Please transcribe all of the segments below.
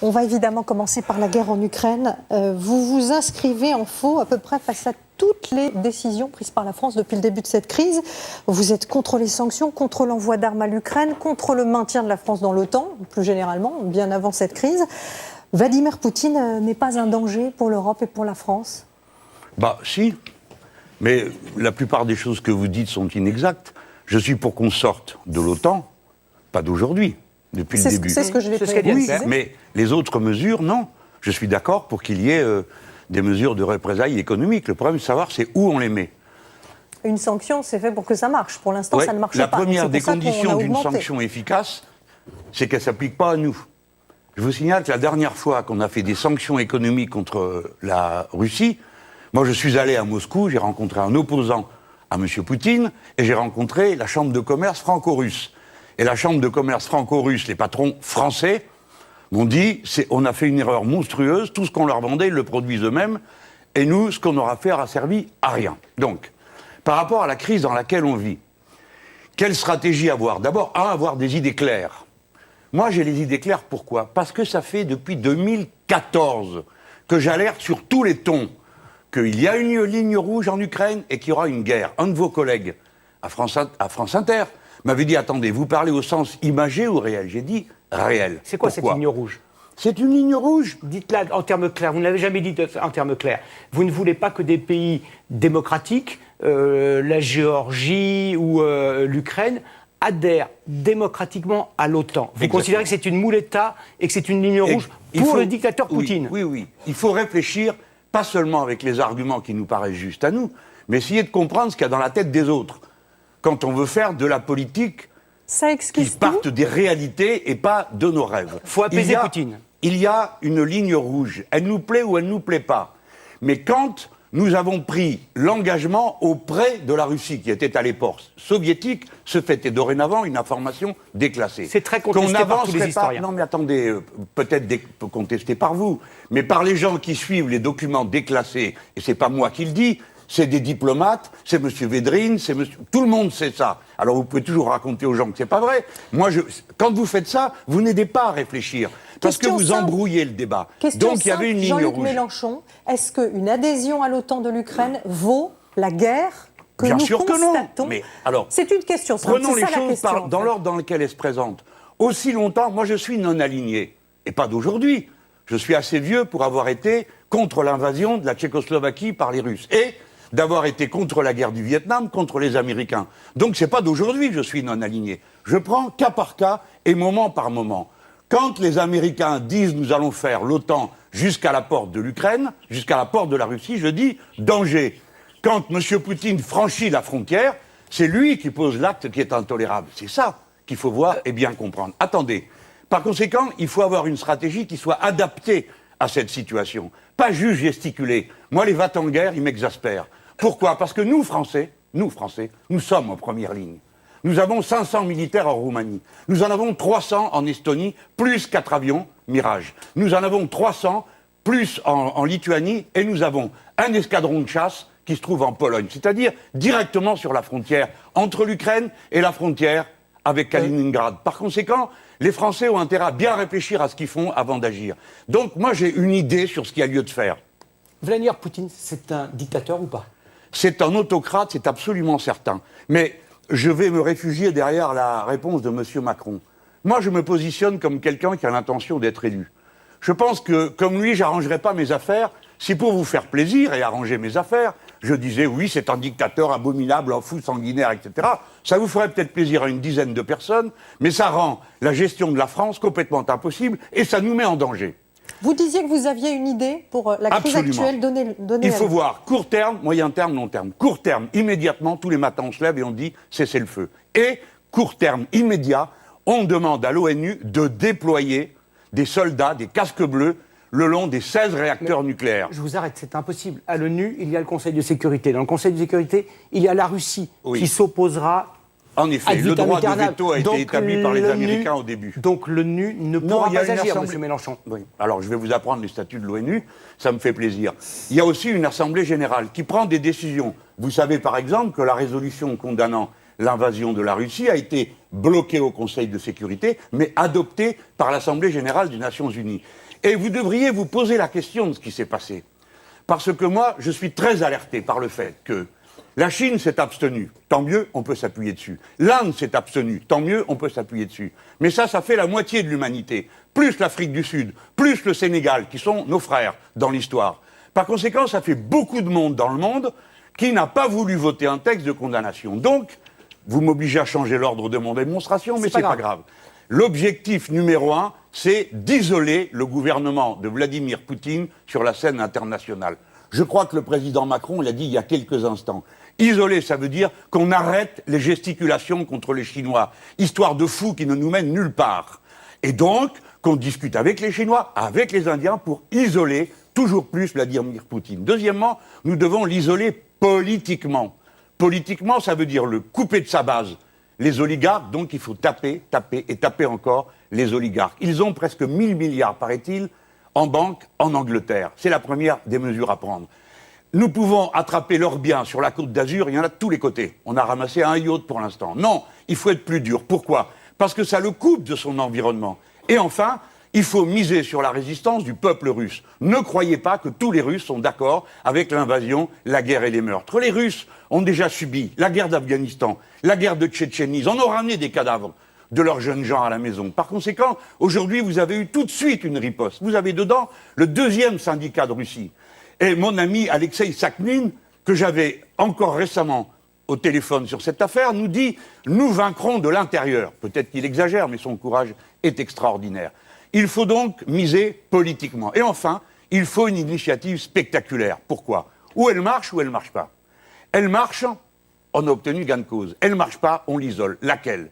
On va évidemment commencer par la guerre en Ukraine. Vous vous inscrivez en faux à peu près face à toutes les décisions prises par la France depuis le début de cette crise. Vous êtes contre les sanctions, contre l'envoi d'armes à l'Ukraine, contre le maintien de la France dans l'OTAN, plus généralement, bien avant cette crise. Vladimir Poutine n'est pas un danger pour l'Europe et pour la France? Bah si, mais la plupart des choses que vous dites sont inexactes. Je suis pour qu'on sorte de l'OTAN, pas d'aujourd'hui, depuis le début. C'est ce que je vais préciser. Oui, mais les autres mesures, non. Je suis d'accord pour qu'il y ait des mesures de représailles économiques. Le problème, c'est de savoir c'est où on les met. Une sanction, c'est fait pour que ça marche. Pour l'instant, ça ne marche pas. La première des conditions d'une sanction efficace, c'est qu'elle ne s'applique pas à nous. Je vous signale que la dernière fois qu'on a fait des sanctions économiques contre la Russie, moi je suis allé à Moscou, j'ai rencontré un opposant à M. Poutine, et j'ai rencontré la Chambre de commerce franco-russe. Et la Chambre de commerce franco-russe, les patrons français, m'ont dit, on a fait une erreur monstrueuse, tout ce qu'on leur vendait, ils le produisent eux-mêmes, et nous, ce qu'on aura fait aura servi à rien. Donc, par rapport à la crise dans laquelle on vit, quelle stratégie avoir? D'abord, avoir des idées claires. Moi, j'ai les idées claires, pourquoi? Parce que ça fait depuis 2014 que j'alerte sur tous les tons qu'il y a une ligne rouge en Ukraine et qu'il y aura une guerre. Un de vos collègues à France Inter m'avait dit, attendez, vous parlez au sens imagé ou réel? J'ai dit réel. C'est quoi cette ligne rouge? C'est une ligne rouge. Dites-la en termes clairs. Vous ne l'avez jamais dit en termes clairs. Vous ne voulez pas que des pays démocratiques, la Géorgie ou l'Ukraine, adhèrent démocratiquement à l'OTAN. Vous considérez que c'est une mouletta et que c'est une ligne rouge pour le dictateur Poutine? Oui. Il faut réfléchir, pas seulement avec les arguments qui nous paraissent justes à nous, mais essayer de comprendre ce qu'il y a dans la tête des autres. Quand on veut faire de la politique qui parte des réalités et pas de nos rêves. Il faut apaiser Poutine. Il y a une ligne rouge. Elle nous plaît ou elle ne nous plaît pas. Mais quand nous avons pris l'engagement auprès de la Russie, qui était à l'époque soviétique, ce fait est dorénavant une information déclassée. C'est très contesté par tous les historiens. Non mais attendez, peut-être contesté par vous, mais par les gens qui suivent les documents déclassés, et c'est pas moi qui le dis, c'est des diplomates, c'est M. Védrine, tout le monde sait ça. Alors vous pouvez toujours raconter aux gens que c'est pas vrai. Moi, quand vous faites ça, vous n'aidez pas à réfléchir. Parce que vous embrouillez le débat. Donc il y avait une ligne rouge. Jean-Luc Mélenchon, est-ce qu'une adhésion à l'OTAN de l'Ukraine vaut la guerre que nous constatons? Bien sûr que non. Mais alors, c'est une question. Prenons les choses dans l'ordre dans lequel elles se présentent. Aussi longtemps, moi je suis non aligné. Et pas d'aujourd'hui. Je suis assez vieux pour avoir été contre l'invasion de la Tchécoslovaquie par les Russes. Et d'avoir été contre la guerre du Vietnam, contre les Américains. Donc c'est pas d'aujourd'hui que je suis non aligné. Je prends cas par cas et moment par moment. Quand les Américains disent nous allons faire l'OTAN jusqu'à la porte de l'Ukraine, jusqu'à la porte de la Russie, je dis danger. Quand M. Poutine franchit la frontière, c'est lui qui pose l'acte qui est intolérable. C'est ça qu'il faut voir et bien comprendre. Attendez. Par conséquent, il faut avoir une stratégie qui soit adaptée à cette situation. Pas juste gesticuler. Moi, les va-t-en-guerre, ils m'exaspèrent. Pourquoi? Parce que nous, Français, nous sommes en première ligne. Nous avons 500 militaires en Roumanie. Nous en avons 300 en Estonie, plus 4 avions Mirage. Nous en avons 300 plus en Lituanie, et nous avons un escadron de chasse qui se trouve en Pologne, c'est-à-dire directement sur la frontière entre l'Ukraine et la frontière avec Kaliningrad. Par conséquent, les Français ont intérêt à bien réfléchir à ce qu'ils font avant d'agir. Donc moi, j'ai une idée sur ce qu'il y a lieu de faire. Vladimir Poutine, c'est un dictateur ou pas? C'est un autocrate, c'est absolument certain. Mais je vais me réfugier derrière la réponse de M. Macron. Moi, je me positionne comme quelqu'un qui a l'intention d'être élu. Je pense que, comme lui, j'arrangerai pas mes affaires. Si pour vous faire plaisir et arranger mes affaires, je disais oui, c'est un dictateur abominable, un fou sanguinaire, etc. Ça vous ferait peut-être plaisir à une dizaine de personnes, mais ça rend la gestion de la France complètement impossible et ça nous met en danger. Vous disiez que vous aviez une idée pour la crise actuelle. Donnez Il faut voir court terme, moyen terme, long terme. Court terme, immédiatement, tous les matins on se lève et on dit cessez le feu. Et court terme, immédiat, on demande à l'ONU de déployer des soldats, des casques bleus, le long des 16 réacteurs nucléaires. Je vous arrête, c'est impossible. À l'ONU, il y a le Conseil de sécurité. Dans le Conseil de sécurité, il y a la Russie qui s'opposera. En effet, le droit de veto a été établi par les Américains au début. Donc l'ONU ne pourra pas agir, M. Mélenchon. Oui. Alors je vais vous apprendre les statuts de l'ONU, ça me fait plaisir. Il y a aussi une assemblée générale qui prend des décisions. Vous savez par exemple que la résolution condamnant l'invasion de la Russie a été bloquée au Conseil de sécurité, mais adoptée par l'Assemblée générale des Nations unies. Et vous devriez vous poser la question de ce qui s'est passé. Parce que moi, je suis très alerté par le fait que la Chine s'est abstenue, tant mieux, on peut s'appuyer dessus. L'Inde s'est abstenue, tant mieux, on peut s'appuyer dessus. Mais ça fait la moitié de l'humanité, plus l'Afrique du Sud, plus le Sénégal, qui sont nos frères dans l'histoire. Par conséquent, ça fait beaucoup de monde dans le monde qui n'a pas voulu voter un texte de condamnation. Donc, vous m'obligez à changer l'ordre de mon démonstration, mais c'est pas grave. L'objectif numéro 1, c'est d'isoler le gouvernement de Vladimir Poutine sur la scène internationale. Je crois que le président Macron l'a dit il y a quelques instants. Isoler, ça veut dire qu'on arrête les gesticulations contre les Chinois, histoire de fous qui ne nous mènent nulle part. Et donc, qu'on discute avec les Chinois, avec les Indiens, pour isoler toujours plus Vladimir Poutine. Deuxièmement, nous devons l'isoler politiquement. Politiquement, ça veut dire le couper de sa base. Les oligarques, donc il faut taper, taper et taper encore les oligarques. Ils ont presque 1000 milliards, paraît-il, en banque en Angleterre. C'est la première des mesures à prendre. Nous pouvons attraper leurs biens sur la Côte d'Azur, il y en a de tous les côtés. On a ramassé un yacht pour l'instant. Non, il faut être plus dur. Pourquoi ? Parce que ça le coupe de son environnement. Et enfin, il faut miser sur la résistance du peuple russe. Ne croyez pas que tous les Russes sont d'accord avec l'invasion, la guerre et les meurtres. Les Russes ont déjà subi la guerre d'Afghanistan, la guerre de Tchétchénie. Ils en ont ramené des cadavres de leurs jeunes gens à la maison. Par conséquent, aujourd'hui, vous avez eu tout de suite une riposte. Vous avez dedans le deuxième syndicat de Russie. Et mon ami Alexei Sakhnine, que j'avais encore récemment au téléphone sur cette affaire, nous dit « Nous vaincrons de l'intérieur ». Peut-être qu'il exagère, mais son courage est extraordinaire. Il faut donc miser politiquement. Et enfin, il faut une initiative spectaculaire. Pourquoi ? Ou elle marche ou elle ne marche pas. Elle marche, on a obtenu gain de cause. Elle ne marche pas, on l'isole. Laquelle ?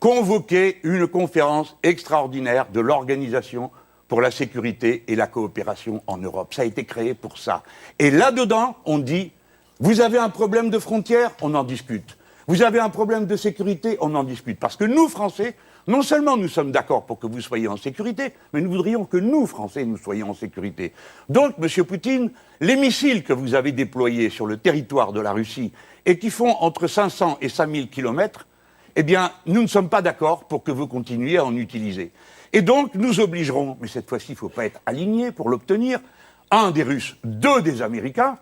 Convoquer une conférence extraordinaire de l'Organisation pour la sécurité et la coopération en Europe. Ça a été créé pour ça. Et là-dedans, on dit, vous avez un problème de frontières, on en discute. Vous avez un problème de sécurité, on en discute. Parce que nous, Français, non seulement nous sommes d'accord pour que vous soyez en sécurité, mais nous voudrions que nous, Français, nous soyons en sécurité. Donc, M. Poutine, les missiles que vous avez déployés sur le territoire de la Russie et qui font entre 500 et 5000 kilomètres, eh bien, nous ne sommes pas d'accord pour que vous continuiez à en utiliser. Et donc, nous obligerons, mais cette fois-ci, il ne faut pas être aligné pour l'obtenir, un des Russes, deux des Américains,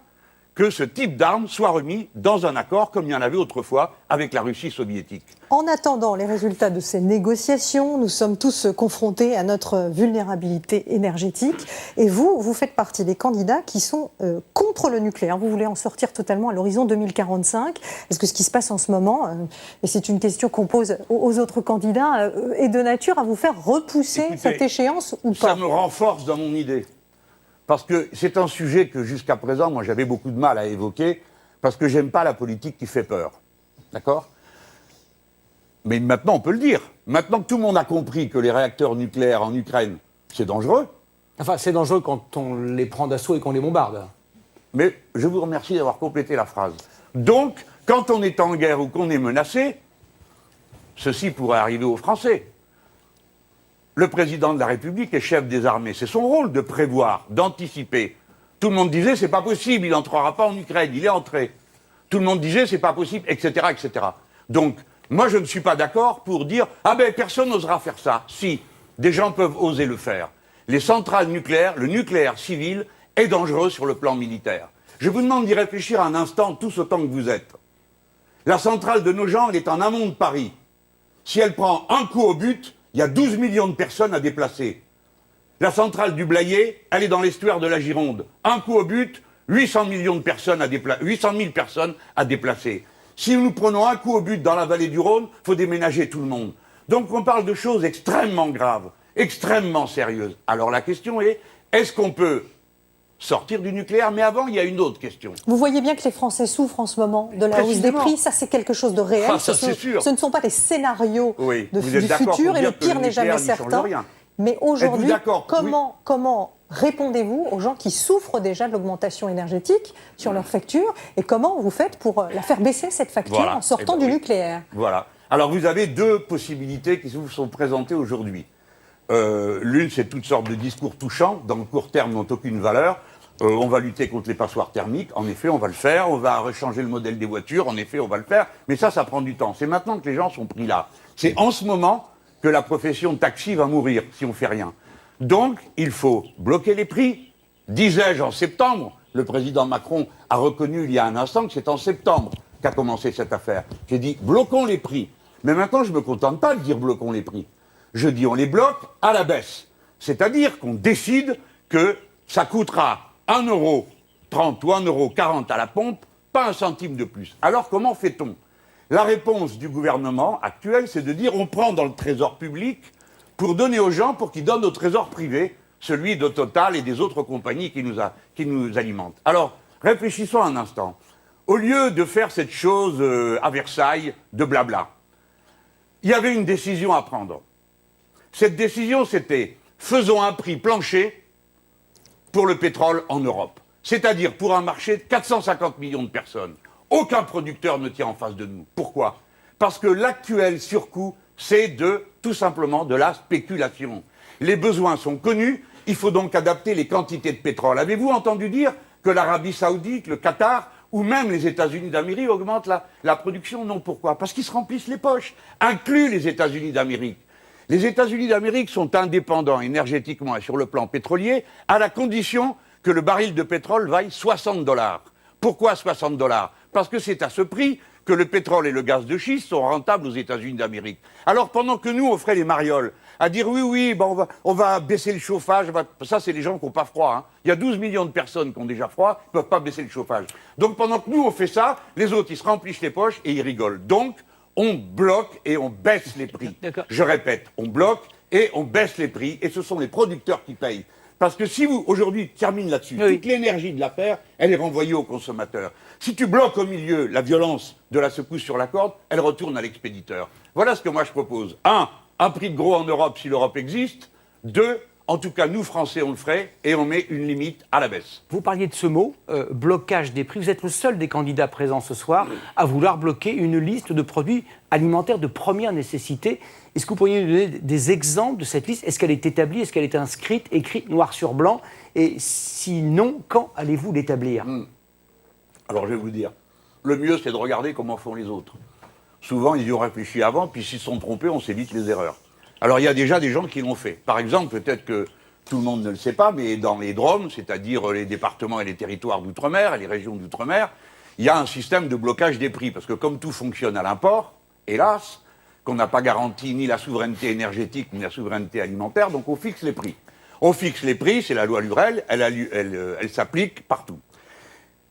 que ce type d'armes soit remis dans un accord comme il y en avait autrefois avec la Russie soviétique. En attendant les résultats de ces négociations, nous sommes tous confrontés à notre vulnérabilité énergétique. Et vous, vous faites partie des candidats qui sont contre le nucléaire. Vous voulez en sortir totalement à l'horizon 2045. Est-ce que ce qui se passe en ce moment, et c'est une question qu'on pose aux autres candidats, est de nature à vous faire repousser cette échéance ou pas ? Ça me renforce dans mon idée. Parce que c'est un sujet que jusqu'à présent, moi j'avais beaucoup de mal à évoquer, parce que j'aime pas la politique qui fait peur. D'accord ? Mais maintenant on peut le dire. Maintenant que tout le monde a compris que les réacteurs nucléaires en Ukraine, c'est dangereux. Enfin, c'est dangereux quand on les prend d'assaut et qu'on les bombarde. Mais je vous remercie d'avoir complété la phrase. Donc, quand on est en guerre ou qu'on est menacé, ceci pourrait arriver aux Français. Le président de la République est chef des armées. C'est son rôle de prévoir, d'anticiper. Tout le monde disait, c'est pas possible, il n'entrera pas en Ukraine, il est entré. Tout le monde disait, c'est pas possible, etc., etc. Donc, moi, je ne suis pas d'accord pour dire, ah ben, personne n'osera faire ça. Si, des gens peuvent oser le faire. Les centrales nucléaires, le nucléaire civil est dangereux sur le plan militaire. Je vous demande d'y réfléchir un instant, tous autant que vous êtes. La centrale de Nogent, elle est en amont de Paris. Si elle prend un coup au but, il y a 12 millions de personnes à déplacer. La centrale du Blayais, elle est dans l'estuaire de la Gironde. Un coup au but, 800 000 personnes à déplacer. Si nous prenons un coup au but dans la vallée du Rhône, il faut déménager tout le monde. Donc on parle de choses extrêmement graves, extrêmement sérieuses. Alors la question est, est-ce qu'on peut sortir du nucléaire? Mais avant, il y a une autre question. Vous voyez bien que les Français souffrent en ce moment de la hausse des prix. Ça, c'est quelque chose de réel. Ah, ça, c'est sûr. Ce ne sont pas des scénarios du futur, pour et dire le pire n'est jamais certain. Mais aujourd'hui, comment répondez-vous aux gens qui souffrent déjà de l'augmentation énergétique sur leurs factures, et comment vous faites pour la faire baisser, cette facture, en sortant du nucléaire? Voilà. Alors, vous avez deux possibilités qui vous sont présentées aujourd'hui. L'une, c'est toutes sortes de discours touchants, dans le court terme, n'ont aucune valeur. On va lutter contre les passoires thermiques, en effet, on va le faire. On va rechanger le modèle des voitures, en effet, on va le faire. Mais ça prend du temps. C'est maintenant que les gens sont pris là. C'est en ce moment que la profession de taxi va mourir si on fait rien. Donc, il faut bloquer les prix. Disais-je en septembre, le président Macron a reconnu il y a un instant que c'est en septembre qu'a commencé cette affaire. J'ai dit, bloquons les prix. Mais maintenant, je ne me contente pas de dire bloquons les prix. Je dis, on les bloque à la baisse. C'est-à-dire qu'on décide que ça coûtera 1,30 € ou 1,40 € à la pompe, pas un centime de plus. Alors comment fait-on? La réponse du gouvernement actuel, c'est de dire on prend dans le trésor public pour donner aux gens, pour qu'ils donnent au trésor privé, celui de Total et des autres compagnies qui nous alimentent. Alors, réfléchissons un instant. Au lieu de faire cette chose à Versailles de blabla, il y avait une décision à prendre. Cette décision, c'était faisons un prix plancher pour le pétrole en Europe. C'est-à-dire pour un marché de 450 millions de personnes. Aucun producteur ne tient en face de nous. Pourquoi? Parce que l'actuel surcoût, c'est tout simplement de la spéculation. Les besoins sont connus, il faut donc adapter les quantités de pétrole. Avez-vous entendu dire que l'Arabie Saoudite, le Qatar, ou même les États-Unis d'Amérique augmentent la production? Non, pourquoi? Parce qu'ils se remplissent les poches, inclus les États-Unis d'Amérique. Les États-Unis d'Amérique sont indépendants énergétiquement et sur le plan pétrolier, à la condition que le baril de pétrole vaille 60 $. Pourquoi 60 $? Parce que c'est à ce prix que le pétrole et le gaz de schiste sont rentables aux États-Unis d'Amérique. Alors pendant que nous, on ferait les marioles, à dire oui, ben on va baisser le chauffage, ça c'est les gens qui n'ont pas froid. Hein. Il y a 12 millions de personnes qui ont déjà froid, ils ne peuvent pas baisser le chauffage. Donc pendant que nous, on fait ça, les autres, ils se remplissent les poches et ils rigolent. Donc, on bloque et on baisse les prix. Je répète, on bloque et on baisse les prix, et ce sont les producteurs qui payent. Parce que si vous, aujourd'hui, termine là-dessus, toute l'énergie de l'affaire, elle est renvoyée aux consommateurs. Si tu bloques au milieu la violence de la secousse sur la corde, elle retourne à l'expéditeur. Voilà ce que moi je propose. Un prix de gros en Europe si l'Europe existe. 2, en tout cas, nous, Français, on le ferait, et on met une limite à la baisse. Vous parliez de ce mot, blocage des prix. Vous êtes le seul des candidats présents ce soir à vouloir bloquer une liste de produits alimentaires de première nécessité. Est-ce que vous pourriez nous donner des exemples de cette liste? Est-ce qu'elle est établie? Est-ce qu'elle est inscrite, écrite noir sur blanc? Et sinon, quand allez-vous l'établir? Alors, je vais vous dire, le mieux, c'est de regarder comment font les autres. Souvent, ils y ont réfléchi avant, puis s'ils se sont trompés, on s'évite les erreurs. Alors, il y a déjà des gens qui l'ont fait. Par exemple, peut-être que tout le monde ne le sait pas, mais dans les DROM, c'est-à-dire les départements et les territoires d'outre-mer, et les régions d'outre-mer, il y a un système de blocage des prix. Parce que comme tout fonctionne à l'import, hélas, qu'on n'a pas garanti ni la souveraineté énergétique, ni la souveraineté alimentaire, donc on fixe les prix. On fixe les prix, c'est la loi Lurel, elle s'applique partout.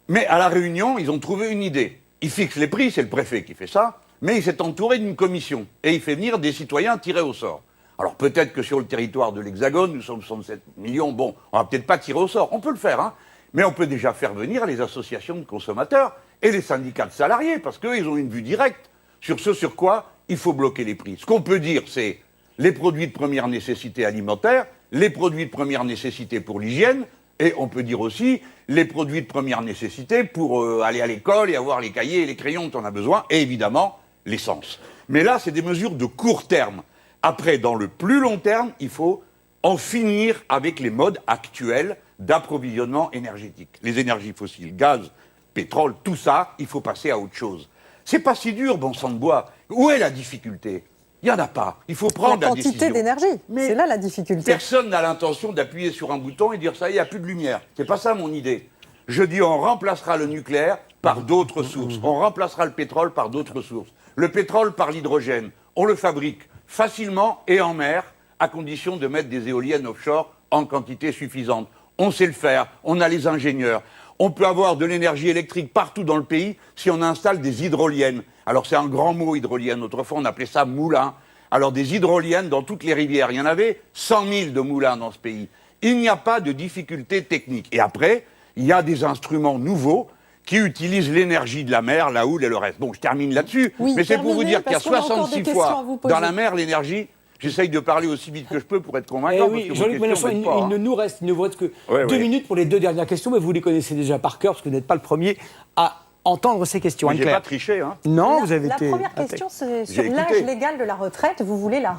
Mais à La Réunion, ils ont trouvé une idée. Ils fixent les prix, c'est le préfet qui fait ça, mais il s'est entouré d'une commission. Et il fait venir des citoyens tirés au sort. Alors peut-être que sur le territoire de l'Hexagone, nous sommes 67 millions, bon, on va peut-être pas tirer au sort, on peut le faire, hein, mais on peut déjà faire venir les associations de consommateurs et les syndicats de salariés, parce qu'eux, ils ont une vue directe sur ce sur quoi il faut bloquer les prix. Ce qu'on peut dire, c'est les produits de première nécessité alimentaire, les produits de première nécessité pour l'hygiène, et on peut dire aussi les produits de première nécessité pour aller à l'école et avoir les cahiers et les crayons dont on a besoin, et évidemment, l'essence. Mais là, c'est des mesures de court terme. Après, dans le plus long terme, il faut en finir avec les modes actuels d'approvisionnement énergétique. Les énergies fossiles, gaz, pétrole, tout ça, il faut passer à autre chose. C'est pas si dur, bon sang de bois. Où est la difficulté? Il n'y en a pas. Il faut prendre la décision. La quantité d'énergie, c'est là la difficulté. Personne n'a l'intention d'appuyer sur un bouton et dire ça y est, il n'y a plus de lumière. C'est pas ça mon idée. Je dis on remplacera le nucléaire par d'autres sources. On remplacera le pétrole par d'autres sources. Le pétrole par l'hydrogène. On le fabrique facilement et en mer, à condition de mettre des éoliennes offshore en quantité suffisante. On sait le faire, on a les ingénieurs. On peut avoir de l'énergie électrique partout dans le pays si on installe des hydroliennes. Alors c'est un grand mot, hydrolienne. Autrefois, on appelait ça moulin. Alors des hydroliennes dans toutes les rivières. Il y en avait 100 000 de moulins dans ce pays. Il n'y a pas de difficulté technique. Et après, il y a des instruments nouveaux qui utilisent l'énergie de la mer, la houle et le reste. Bon, je termine là-dessus, oui, mais c'est pour vous dire qu'il y a 66 fois dans la poser. Mer l'énergie. J'essaye de parler aussi vite que je peux pour être convaincant. Oui, Jean-Luc Mélenchon, il ne nous reste, il ne vous reste que 2 minutes pour les 2 dernières questions, mais vous les connaissez déjà par cœur, parce que vous n'êtes pas le premier à entendre ces questions. Mais j'ai Anne-Claire. pas triché, hein. Non, vous avez La été... première question, c'est sur J'ai l'âge écouté. légal de la retraite. Vous voulez la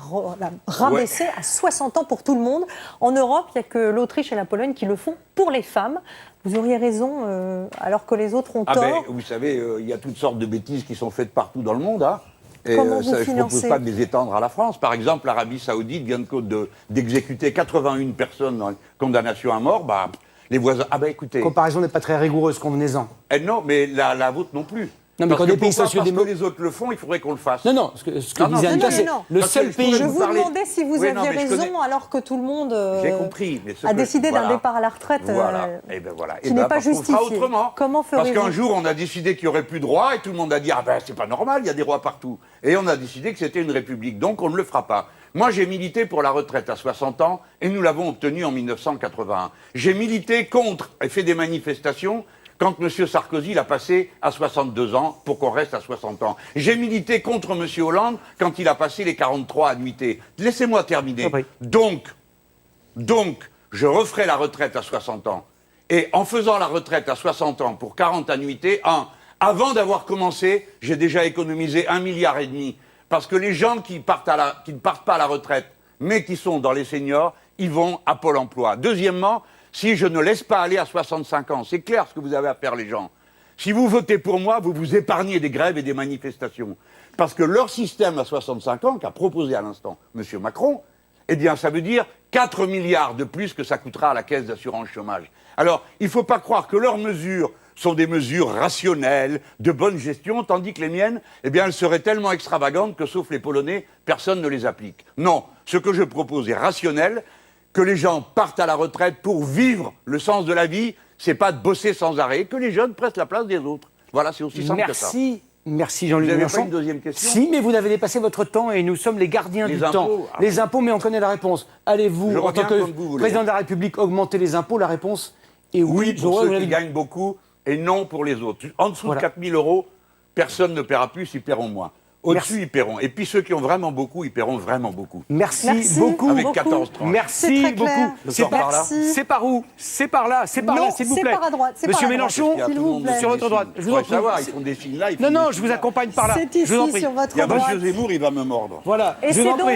rabaisser à 60 ans pour tout le monde. En Europe, il n'y a que l'Autriche et la Pologne qui le font pour les femmes. Vous auriez raison, alors que les autres ont Ah tort. ben, vous savez, il y a toutes sortes de bêtises qui sont faites partout dans le monde, hein. Et Comment vous je ne propose financez pas de les étendre à la France. Par exemple, l'Arabie Saoudite vient d'exécuter 81 personnes dans condamnation à mort. Bah, les voisins. Ah ben écoutez. La comparaison n'est pas très rigoureuse, convenez-en. Non, mais la vôtre non plus. Non, mais Parce quand que des pays pourquoi sociaux-démocrates- Parce que les autres le font, il faudrait qu'on le fasse. Non, ce que Non, disait non, Anne-Claire, non, c'est non. le Parce seul que je pays... pourrais Je vous vous parler- demandais si vous Oui, non, aviez mais je raison, connais- alors que tout le monde J'ai compris. Mais ce a que- décidé d'un voilà. départ à la retraite Voilà. Et ben voilà. qui n'est pas parce qu'on fera justifié. autrement. Comment Parce ferez-vous qu'un jour, on a décidé qu'il n'y aurait plus de roi et tout le monde a dit ah ben c'est pas normal, il y a des rois partout. Et on a décidé que c'était une république, donc on ne le fera pas. Moi, j'ai milité pour la retraite à 60 ans et nous l'avons obtenue en 1981. J'ai milité contre et fait des manifestations quand M. Sarkozy l'a passé à 62 ans pour qu'on reste à 60 ans. J'ai milité contre M. Hollande quand il a passé les 43 annuités. Laissez-moi terminer. Oui. Donc, je referai la retraite à 60 ans. Et en faisant la retraite à 60 ans pour 40 annuités, avant d'avoir commencé, j'ai déjà économisé 1,5 milliard. Parce que les gens qui ne partent pas à la retraite, mais qui sont dans les seniors, ils vont à Pôle emploi. Deuxièmement, si je ne laisse pas aller à 65 ans, c'est clair ce que vous avez à faire les gens. Si vous votez pour moi, vous vous épargnez des grèves et des manifestations. Parce que leur système à 65 ans, qu'a proposé à l'instant M. Macron, eh bien, ça veut dire 4 milliards de plus que ça coûtera à la caisse d'assurance chômage. Alors, il ne faut pas croire que leurs mesures sont des mesures rationnelles, de bonne gestion, tandis que les miennes, eh bien, elles seraient tellement extravagantes que, sauf les Polonais, personne ne les applique. Non, ce que je propose est rationnel, que les gens partent à la retraite pour vivre le sens de la vie, c'est pas de bosser sans arrêt, que les jeunes prennent la place des autres. Voilà, c'est aussi simple que ça. Merci Jean-Luc Vous n'avez Mélenchon. pas une deuxième question? Si, mais vous avez dépassé votre temps et nous sommes les gardiens Les du impôts, temps. ah Les impôts, mais on connaît la réponse. Allez-vous, Je en tant reviens que comme vous voulez, président hein. de la République, augmenter les impôts? La réponse est Oui, oui. pour Vous ceux qui l'avez- gagnent beaucoup et non pour les autres. En dessous Voilà. de 4 000 euros, personne ne paiera plus, ils paieront moins. Au-dessus, Merci. ils paieront. Et puis ceux qui ont vraiment beaucoup, ils paieront vraiment beaucoup. Merci, Merci beaucoup. Avec beaucoup. 14 tranches. Merci C'est très clair. beaucoup. Je C'est sors par par là. Merci. C'est par où? C'est par là. C'est par Non, là, s'il vous c'est plaît. par à droite, c'est Monsieur par à droite. Mélenchon, Il y a tout le S'il vous monde plaît. sur votre droite. Je vous en Faut prie. savoir, ils font des signes là. ils Non, font non, des je vous signes là. accompagne par là. C'est Je vous en ici, prie. sur votre Il y a droite. M. Zemmour, il va me mordre. Voilà. Et Je vous c'est en prie. donc